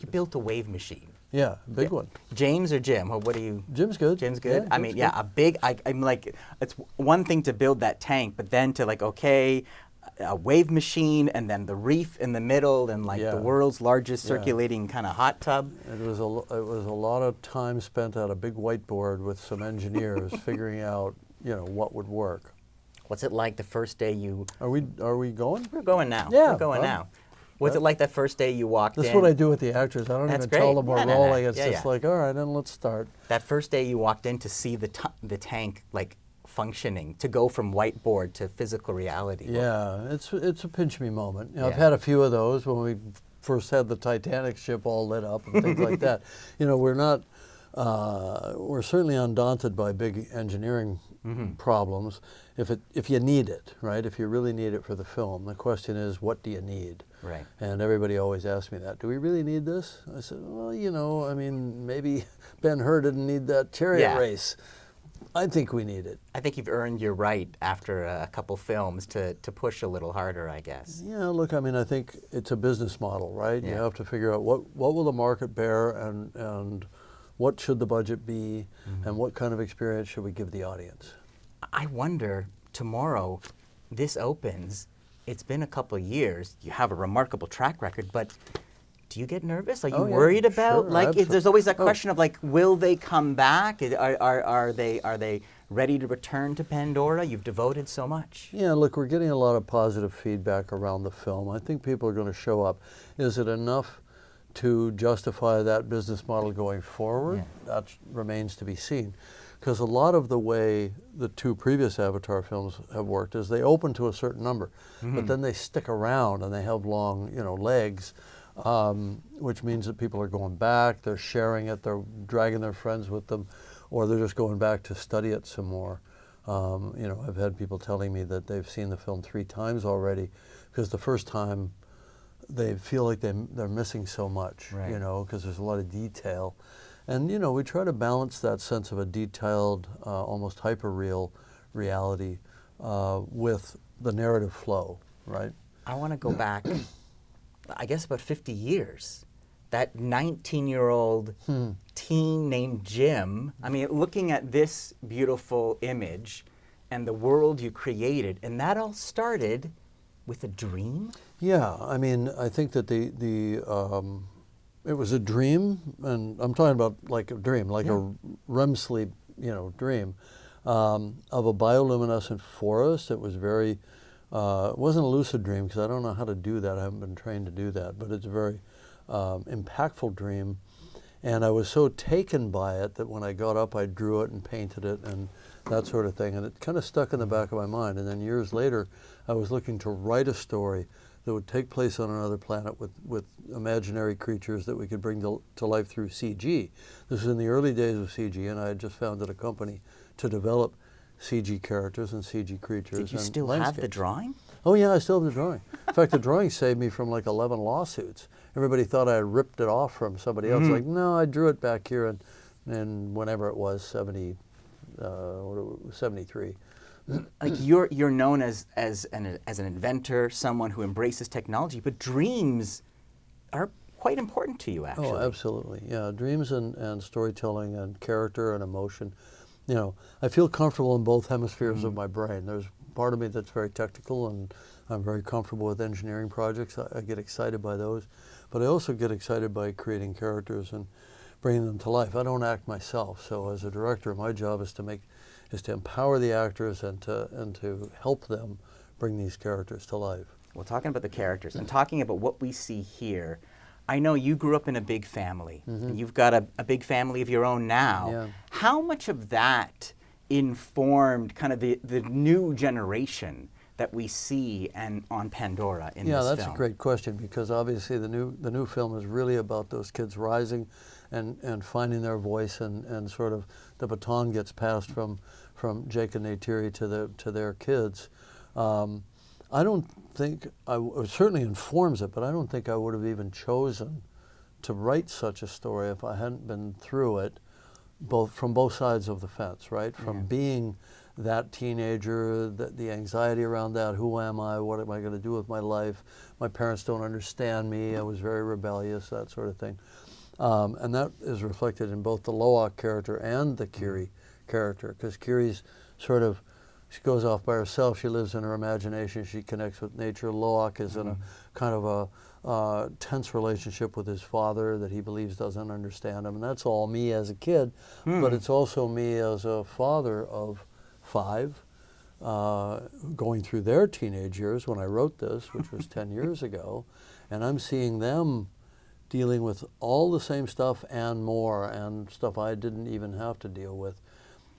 You built a wave machine. Yeah, big one. James or Jim? What do you? Jim's good. Jim's good. Yeah, I mean, yeah, a big. I'm like, it's one thing to build that tank, but then to like, okay, a wave machine, and then the reef in the middle, and like the world's largest circulating kind of hot tub. It was a lot of time spent at a big whiteboard with some engineers figuring out, what would work. What's it like the first day you? Are we going? We're going now. Yeah, we're going now. What's it like that first day you walked in? That's what I do with the actors. I don't even tell them we're rolling. It's just like, all right, then let's start. That first day you walked in to see the tank like functioning, to go from whiteboard to physical reality. Yeah, it's a pinch me moment. I've had a few of those when we first had the Titanic ship all lit up and things like that. We're certainly undaunted by big engineering problems if you need it, right? If you really need it for the film. The question is, what do you need? Right. And everybody always asks me that. Do we really need this? I said, well, maybe Ben-Hur didn't need that chariot race. I think we need it. I think you've earned your right after a couple films to push a little harder, I guess. Yeah, look, I think it's a business model, right? Yeah. You have to figure out what will the market bear and what should the budget be and what kind of experience should we give the audience. I wonder, tomorrow, this opens, it's been a couple of years, you have a remarkable track record, but do you get nervous? Are you worried about, there's always that question of like, will they come back? Are they ready to return to Pandora? You've devoted so much. Yeah, look, we're getting a lot of positive feedback around the film. I think people are going to show up. Is it enough to justify that business model going forward? That remains to be seen. Because a lot of the way the two previous Avatar films have worked is they open to a certain number, but then they stick around and they have long, legs, which means that people are going back, they're sharing it, they're dragging their friends with them, or they're just going back to study it some more. I've had people telling me that they've seen the film 3 times already, because the first time they feel like they're missing so much, because there's a lot of detail. And, we try to balance that sense of a detailed, almost hyper-real reality with the narrative flow, right? I want to go back, I guess, about 50 years. That 19-year-old teen named Jim, looking at this beautiful image and the world you created, and that all started with a dream? Yeah, I think that it was a dream, and I'm talking about like a dream, like a REM sleep, dream, of a bioluminescent forest. It was very, it wasn't a lucid dream because I don't know how to do that. I haven't been trained to do that, but it's a very impactful dream. And I was so taken by it that when I got up, I drew it and painted it and that sort of thing. And it kind of stuck in the back of my mind. And then years later, I was looking to write a story that would take place on another planet with imaginary creatures that we could bring to life through CG. This was in the early days of CG, and I had just founded a company to develop CG characters and CG creatures. Did you still have the drawing? Oh yeah, I still have the drawing. In fact, the drawing saved me from like 11 lawsuits. Everybody thought I had ripped it off from somebody else. Like, no, I drew it back here in whenever it was, 73. Like you're known as an inventor, someone who embraces technology, but dreams are quite important to you, actually. Oh, absolutely. Yeah, dreams and storytelling and character and emotion. I feel comfortable in both hemispheres of my brain. There's part of me that's very technical, and I'm very comfortable with engineering projects. I get excited by those, but I also get excited by creating characters and bringing them to life. I don't act myself, so as a director, my job is to empower the actors and to help them bring these characters to life. Well, talking about the characters and talking about what we see here, I know you grew up in a big family. And you've got a big family of your own now. Yeah. How much of that informed kind of the new generation that we see on Pandora in this film? Yeah, that's a great question, because obviously the new film is really about those kids rising and finding their voice, and sort of the baton gets passed from Jake and Neytiri to their kids. I don't think, it certainly informs it, but I don't think I would have even chosen to write such a story if I hadn't been through it, from both sides of the fence, right? From being that teenager, the anxiety around that, who am I, what am I going to do with my life, my parents don't understand me, I was very rebellious, that sort of thing. And that is reflected in both the Loak character and the Kiri character, because Kiri's sort of, she goes off by herself, she lives in her imagination, she connects with nature. Loak is in a kind of a tense relationship with his father that he believes doesn't understand him, and that's all me as a kid, but it's also me as a father of 5, going through their teenage years when I wrote this, which was 10 years ago, and I'm seeing them dealing with all the same stuff and more, and stuff I didn't even have to deal with,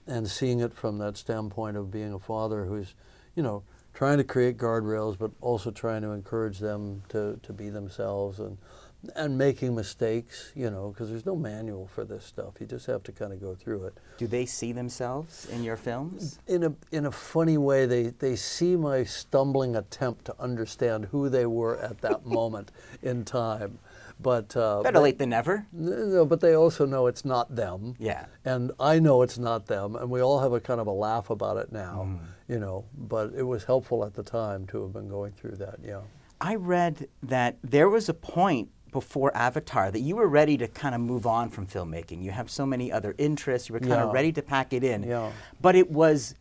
and seeing it from that standpoint of being a father who's, you know, trying to create guardrails, but also trying to encourage them to be themselves, and making mistakes, you know, because there's no manual for this stuff. You just have to kind of go through it. Do they see themselves in your films? In a funny way, they see my stumbling attempt to understand who they were at that moment in time. But better late than never. No, but they also know it's not them. Yeah. And I know it's not them, and we all have a kind of a laugh about it now, you know. But it was helpful at the time to have been going through that. Yeah. I read that there was a point before Avatar that you were ready to kind of move on from filmmaking. You have so many other interests. You were kind of ready to pack it in. Yeah. But it was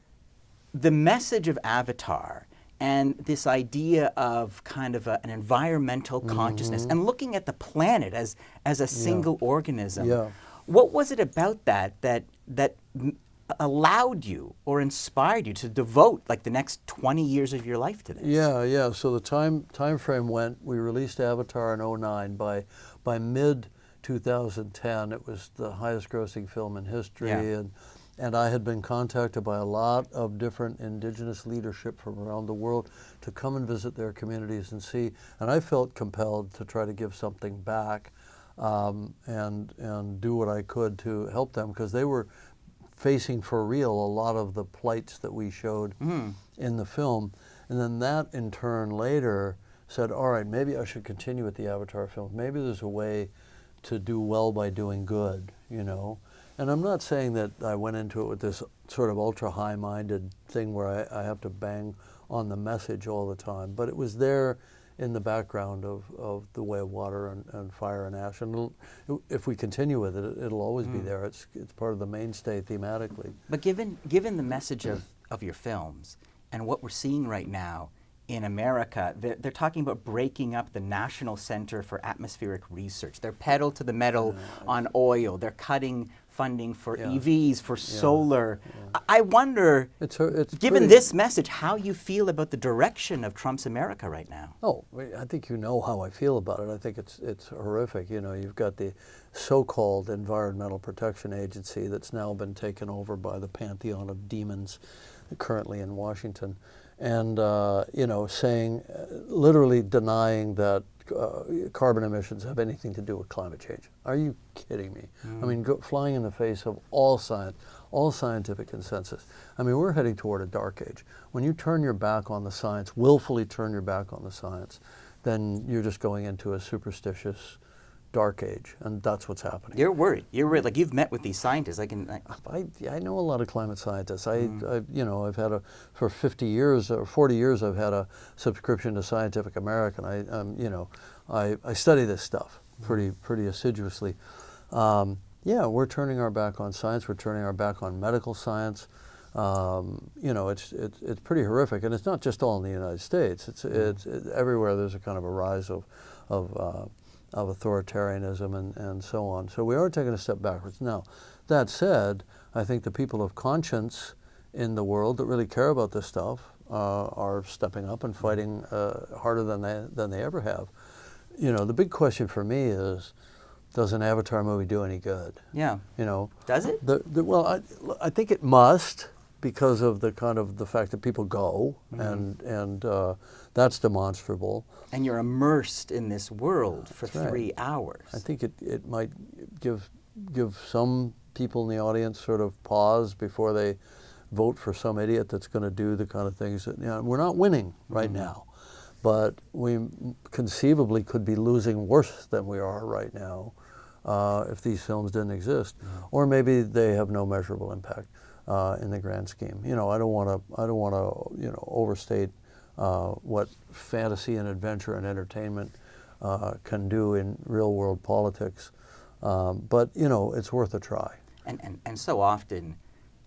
the message of Avatar and this idea of kind of an environmental consciousness and looking at the planet as a single organism. Yeah. What was it about that allowed you or inspired you to devote like the next 20 years of your life to this? Yeah. So the time frame went, we released Avatar in 2009. By mid 2010, it was the highest grossing film in history, and I had been contacted by a lot of different indigenous leadership from around the world to come and visit their communities and see, and I felt compelled to try to give something back, and do what I could to help them, because they were facing for real a lot of the plights that we showed in the film. And then that in turn later said, all right, maybe I should continue with the Avatar films. Maybe there's a way to do well by doing good, you know. And I'm not saying that I went into it with this sort of ultra high-minded thing where I have to bang on the message all the time, but it was there in the background of The Way of Water and Fire and Ash. And if we continue with it, it'll always be there. It's part of the mainstay thematically. But given the message of your films and what we're seeing right now in America, they're talking about breaking up the National Center for Atmospheric Research. They're pedal to the metal on oil. They're cutting funding for EVs, for solar. I wonder, it's given this message, how you feel about the direction of Trump's America right now. Oh, I think you know how I feel about it. I think it's horrific. You know, you've got the so-called Environmental Protection Agency that's now been taken over by the pantheon of demons currently in Washington, and you know, saying, literally denying that carbon emissions have anything to do with climate change. Are you kidding me? I mean, flying in the face of all science, all scientific consensus. I mean, we're heading toward a dark age. When you turn your back on the science, willfully turn your back on the science, then you're just going into a superstitious dark age, and that's what's happening. You're worried. You're worried. Like, you've met with these scientists. I know a lot of climate scientists. You know, I've had for 50 years or 40 years, I've had a subscription to Scientific American. You know, I study this stuff pretty assiduously. Yeah, we're turning our back on science. We're turning our back on medical science. You know, it's pretty horrific, and it's not just all in the United States. It's everywhere. There's a kind of a rise of authoritarianism and so on. So we are taking a step backwards. Now, that said, I think the people of conscience in the world that really care about this stuff are stepping up and fighting harder than they ever have. You know, the big question for me is, does an Avatar movie do any good? Yeah. You know, does it? Well, I think it must, because of the fact that people go, and that's demonstrable. And you're immersed in this world for 3 hours. I think it might give some people in the audience sort of pause before they vote for some idiot that's going to do the kind of things that, you know, we're not winning right now, but we conceivably could be losing worse than we are right now if these films didn't exist. Or maybe they have no measurable impact. in the grand scheme. You know, I don't want to, you know, overstate what fantasy and adventure and entertainment can do in real world politics. But, you know, it's worth a try. And so often,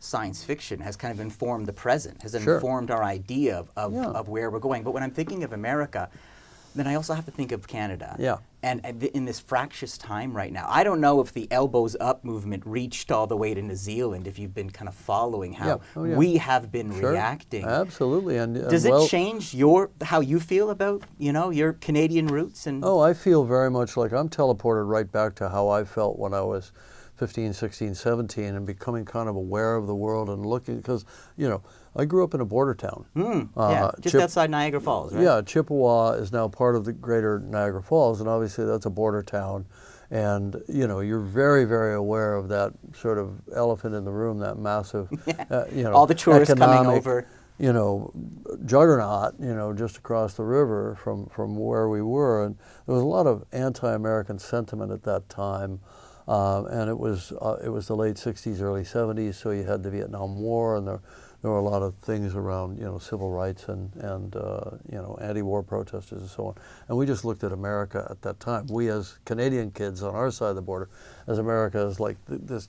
science fiction has kind of informed the present, has Sure. informed our idea Yeah. of where we're going. But when I'm thinking of America, then I also have to think of Canada. Yeah. And in this fractious time right now, I don't know if the elbows up movement reached all the way to New Zealand, if you've been kind of following how Yeah. Oh, yeah. we have been Sure. reacting. Absolutely. Does it change how you feel about, you know, your Canadian roots? And Oh, I feel very much like I'm teleported right back to how I felt when I was 15, 16, 17 and becoming kind of aware of the world and looking, because, you know, I grew up in a border town. Yeah, just outside Niagara Falls, right? Yeah, Chippewa is now part of the greater Niagara Falls, and obviously that's a border town. And, you know, you're very, very aware of that sort of elephant in the room, that massive, you know, all the tourists coming over. You know, juggernaut, you know, just across the river from where we were. And there was a lot of anti-American sentiment at that time. And it was the late 60s, early 70s, so you had the Vietnam War, and there were a lot of things around, you know, civil rights and you know, anti-war protesters and so on. And we just looked at America at that time. We as Canadian kids on our side of the border, as America as like this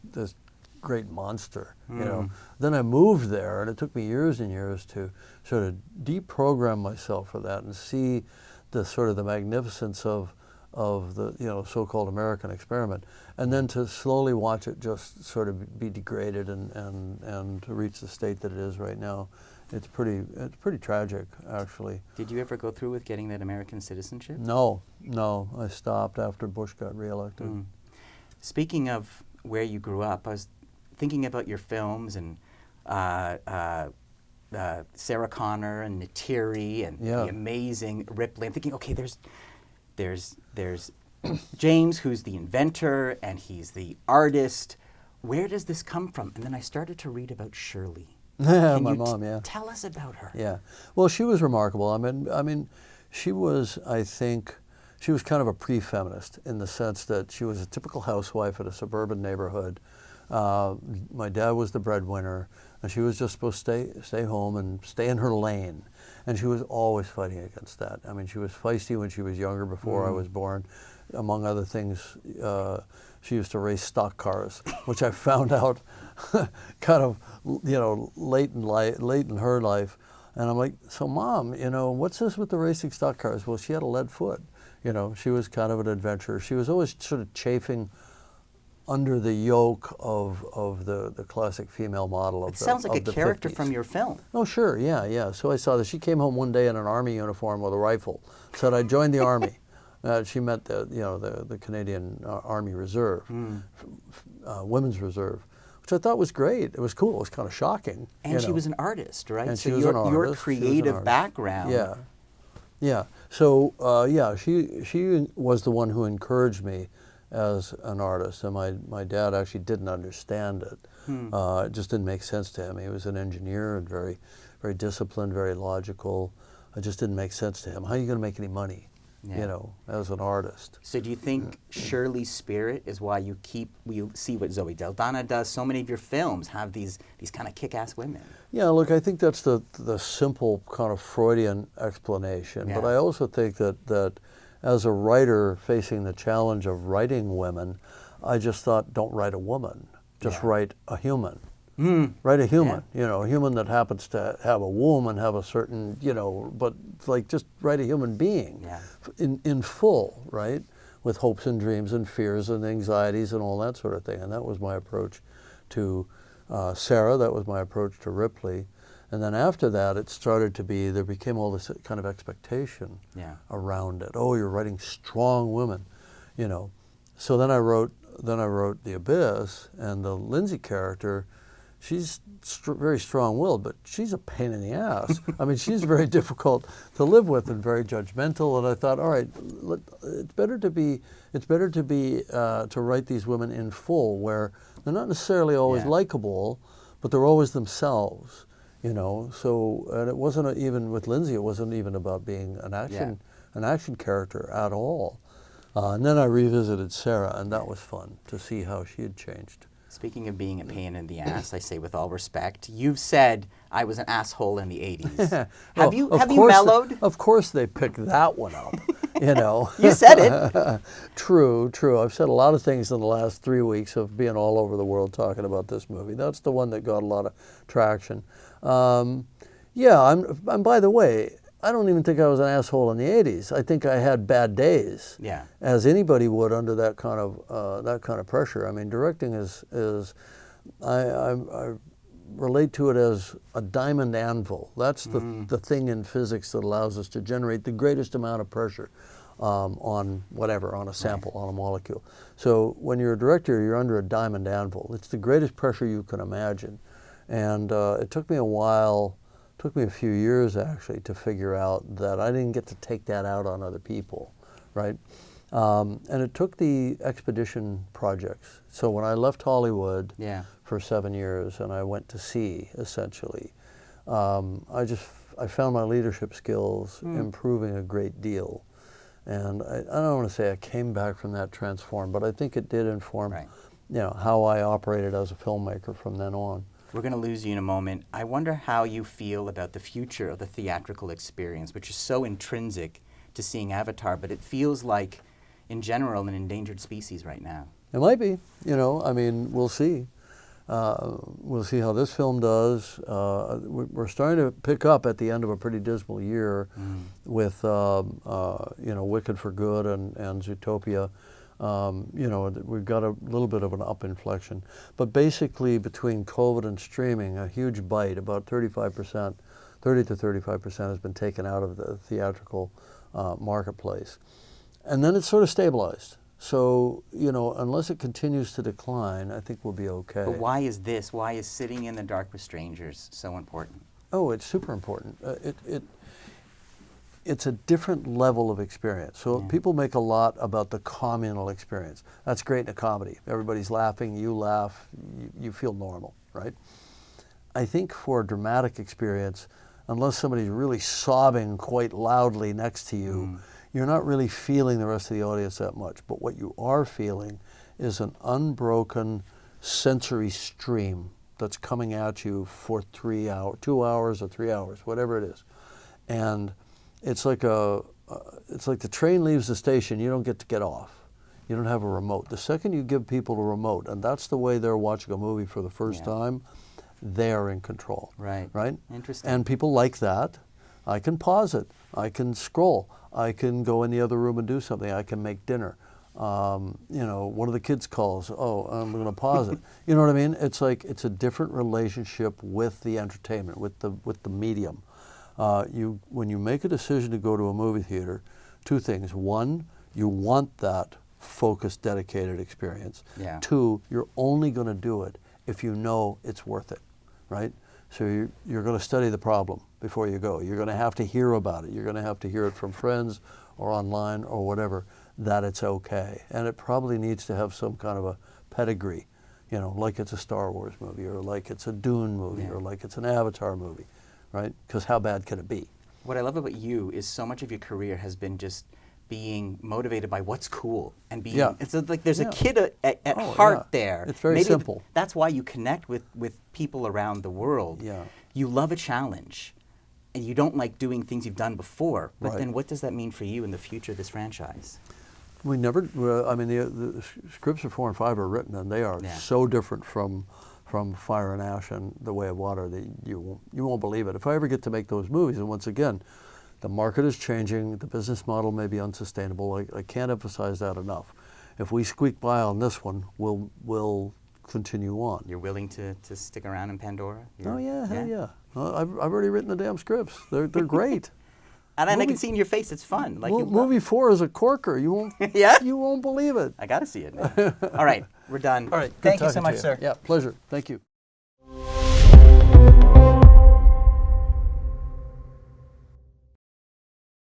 great monster, you know. Then I moved there, and it took me years and years to sort of deprogram myself for that and see the sort of the magnificence of the, you know, so-called American experiment, and then to slowly watch it just sort of be degraded and to reach the state that it is right now. It's pretty tragic, actually. Did you ever go through with getting that American citizenship? No, I stopped after Bush got reelected. Speaking of where you grew up, I was thinking about your films and Sarah Connor and Neytiri and the amazing Ripley. I'm thinking, okay, there's James, who's the inventor, and he's the artist. Where does this come from? And then I started to read about Shirley. My mom, yeah. Tell us about her. Yeah. Well, she was remarkable. I mean, she was, I think, she was kind of a pre-feminist in the sense that she was a typical housewife in a suburban neighborhood. My dad was the breadwinner, and she was just supposed to stay home and stay in her lane. And she was always fighting against that. I mean, she was feisty when she was younger, before I was born. Among other things, she used to race stock cars, which I found out kind of, you know, late in her life. And I'm like, so Mom, you know, what's this with the racing stock cars? Well, she had a lead foot. You know, she was kind of an adventurer. She was always sort of chafing under the yoke of the classic female model of it sounds like a character 50s. From your film. Oh, sure, yeah. So I saw that. She came home one day in an army uniform with a rifle, said I joined the army. She met the Canadian Army Reserve, Women's Reserve, which I thought was great. It was cool. It was kind of shocking. And she was an artist, right? And so she was an artist. Your creative background. Yeah. So she was the one who encouraged me as an artist, and my dad actually didn't understand it. It just didn't make sense to him. He was an engineer and very, very disciplined, very logical. It just didn't make sense to him. How are you going to make any money, you know, as an artist? So do you think Shirley's spirit is why you see what Zoe Saldana does? So many of your films have these kind of kick-ass women. Yeah, look, I think that's the simple kind of Freudian explanation. But I also think that as a writer facing the challenge of writing women, I just thought, don't write a woman, just write a human. Write a human, you know, a human that happens to have a womb and have a certain, you know, but like just write a human being in full, right? With hopes and dreams and fears and anxieties and all that sort of thing. And that was my approach to Sarah, that was my approach to Ripley. And then after that, it started to be, there became all this kind of expectation around it. Oh, you're writing strong women, you know. So then I wrote The Abyss, and the Lindsay character, she's very strong-willed, but she's a pain in the ass. I mean, she's very difficult to live with and very judgmental. And I thought, all right, it's better to write these women in full, where they're not necessarily always likable, but they're always themselves. You know, so, and it wasn't even with Lindsay, it wasn't even about being an action character at all. And then I revisited Sarah, and that was fun to see how she had changed. Speaking of being a pain in the ass, I say with all respect, you've said I was an asshole in the 80s. Have you mellowed? Of course they picked that one up, you know. You said it. True. I've said a lot of things in the last 3 weeks of being all over the world talking about this movie. That's the one that got a lot of traction. Yeah, and by the way, I don't even think I was an asshole in the 80s. I think I had bad days, yeah, as anybody would under that kind of pressure. I mean, directing is I relate to it as a diamond anvil. That's the thing in physics that allows us to generate the greatest amount of pressure on whatever, on a sample, on a molecule. So when you're a director, you're under a diamond anvil. It's the greatest pressure you can imagine. And it took me a while, took me a few years actually, to figure out that I didn't get to take that out on other people, right? And it took the expedition projects. So when I left Hollywood for 7 years and I went to sea, essentially, I found my leadership skills improving a great deal. And I don't want to say I came back from that transformed, but I think it did inform you know, how I operated as a filmmaker from then on. We're going to lose you in a moment. I wonder how you feel about the future of the theatrical experience, which is so intrinsic to seeing Avatar, but it feels like, in general, an endangered species right now. It might be, you know, I mean, we'll see. We'll see how this film does. We're starting to pick up at the end of a pretty dismal year with, you know, Wicked for Good and Zootopia. You know, we've got a little bit of an up inflection. But basically, between COVID and streaming, a huge bite, about 35%, 30 to 35% has been taken out of the theatrical marketplace. And then it's sort of stabilized. So, you know, unless it continues to decline, I think we'll be okay. But why is this? Why is sitting in the dark with strangers so important? Oh, it's super important. It's a different level of experience. So people make a lot about the communal experience. That's great in a comedy. Everybody's laughing, you laugh, you feel normal, right? I think for a dramatic experience, unless somebody's really sobbing quite loudly next to you, you're not really feeling the rest of the audience that much. But what you are feeling is an unbroken sensory stream that's coming at you for 3 hours, 2 hours or 3 hours, whatever it is. And it's like the train leaves the station, you don't get to get off. You don't have a remote. The second you give people a remote, and that's the way they're watching a movie for the first time, they're in control. Right. Interesting. And people like that. I can pause it. I can scroll. I can go in the other room and do something. I can make dinner. You know, one of the kids calls, oh, I'm going to pause it. You know what I mean? It's like, it's a different relationship with the entertainment, with the medium. When you make a decision to go to a movie theater, two things. One, you want that focused, dedicated experience. Two, you're only going to do it if you know it's worth it, right? So you're going to study the problem before you go. You're going to have to hear about it. You're going to have to hear it from friends or online or whatever, that it's okay. And it probably needs to have some kind of a pedigree, you know, like it's a Star Wars movie or like it's a Dune movie or like it's an Avatar movie, right? Because how bad can it be? What I love about you is so much of your career has been just being motivated by what's cool and being, it's like there's a kid at heart there. It's very simple. That's why you connect with people around the world. You love a challenge and you don't like doing things you've done before. But then what does that mean for you in the future of this franchise? We never, I mean, the scripts for 4 and 5 are written and they are so different from Fire and Ash and The Way of Water that you won't believe it. If I ever get to make those movies, and once again, the market is changing, the business model may be unsustainable. I can't emphasize that enough. If we squeak by on this one, we'll continue on. You're willing to stick around in Pandora? Oh yeah, hell yeah. I've already written the damn scripts. They're great. And I can see in your face it's fun. Like movie 4 is a corker. You won't you won't believe it. I gotta see it now. All right, we're done. All right, thank you so much, sir. Yeah, pleasure. Thank you.